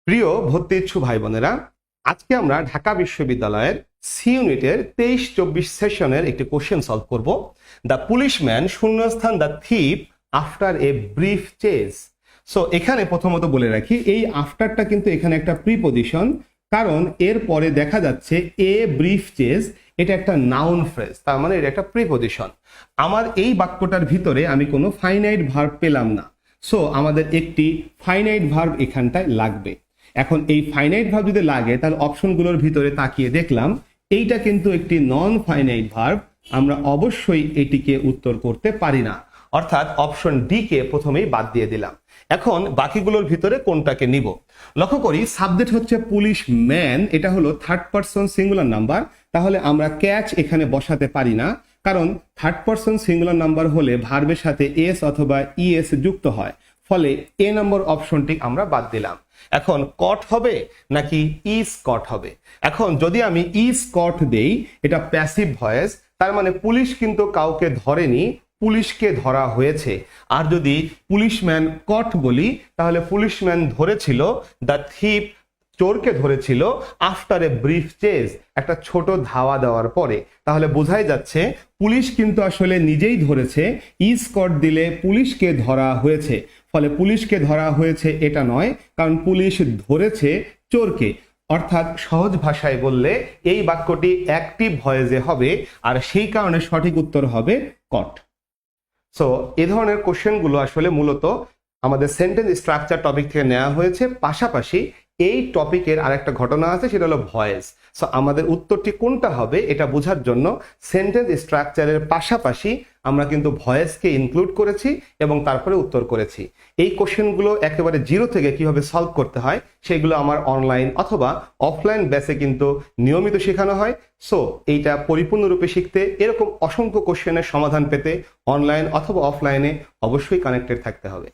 প্রিয় ভর্তি ইচ্ছু ভাই বোনেরা, আজকে আমরা ঢাকা বিশ্ববিদ্যালয়ের সি ইউনিটের 23-24 সেশনের একটি কোশ্চেন সলভ করব। দ্য পুলিশম্যান শূন্যস্থান the thief after a brief chase. So এখানে প্রথমত বলে রাখি, এই আফটারটা কিন্তু এখানে একটা প্রিপজিশন, কারণ এর পরে দেখা যাচ্ছে এ ব্রিফ চেজ, এটা একটা নাউন ফ্রেজ, তার মানে এটা একটা প্রিপজিশন। আমার এই বাক্যটার ভিতরে আমি কোনো ফাইনাইট ভার্ব পেলাম না, সো আমাদের একটি ফাইনাইট ভার্ব এখানটায় লাগবে। এখন এই ফাইনাইট ভার্ব যদি লাগে তাহলে অপশনগুলোর ভিতরে তাকিয়ে দেখলাম এইটা কিন্তু একটি নন ফাইনাইট ভার্ব, আমরা অবশ্যই এটিকে উত্তর করতে পারি না, অর্থাৎ অপশন ডি কে প্রথমেই বাদ দিয়ে দিলাম। এখন বাকিগুলোর ভিতরে কোনটাকে নিব? লক্ষ্য করি সাবজেক্ট হচ্ছে পুলিশ ম্যান, এটা হলো থার্ড পারসন সিঙ্গুলার নাম্বার, তাহলে আমরা ক্যাচ এখানে বসাতে পারি না, কারণ থার্ড পারসন সিঙ্গুলার নাম্বার হলে ভার্বের সাথে এস অথবা ইএস যুক্ত হয়, ফলে এ নম্বর অপশনটি আমরা বাদ দিলাম। এখন কট হবে নাকি ইজ কট হবে? এখন যদি আমি ইজ কট দেই, এটা প্যাসিভ ভয়েস, তার মানে পুলিশ কিন্তু কাউকে ধরেনি, পুলিশকে ধরা হয়েছে। আর যদি পুলিশম্যান কট বলি তাহলে পুলিশম্যান ধরেছিল, দ্য থিপ চোরকে ধরেছিল আফটার এ ব্রিফ চেজ, একটা ছোট ধাওয়া দেওয়ার পরে। তাহলে বোঝাই যাচ্ছে পুলিশ কিন্তু আসলে নিজেই ধরেছে, ইজ কট দিলে পুলিশকে ধরা হয়েছে, ফলে পুলিশকে ধরা হয়েছে এটা নয়, কারণ পুলিশ ধরেছে চোরকে। অর্থাৎ সহজ ভাষায় বললে এই বাক্যটি অ্যাক্টিভ ভয়েসে হবে, আর সেই কারণে সঠিক উত্তর হবে কট। সো এ ধরনের কোশ্চেনগুলো আসলে মূলত আমাদের সেন্টেন্স স্ট্রাকচার টপিক থেকে নেওয়া হয়েছে, পাশাপাশি এই টপিকের আরেকটা ঘটনা আছে, সেটা হলো ভয়েস। সো আমাদের উত্তরটি কোনটা হবে এটা বোঝার জন্য সেন্টেন্স স্ট্রাকচারের পাশাপাশি আমরা কিন্তু ভয়েসকে ইনক্লুড করেছি এবং তারপরে উত্তর করেছি। এই কোশ্চেনগুলো একেবারে জিরো থেকে কিভাবে সলভ করতে হয় সেগুলো আমার অনলাইন অথবা অফলাইন ব্যাচে কিন্তু নিয়মিত শেখানো হয়। সো এইটা পরিপূর্ণরূপে শিখতে, এরকম অসংখ্য কোশ্চেনের সমাধান পেতে অনলাইন অথবা অফলাইনে অবশ্যই কানেক্টেড থাকতে হবে।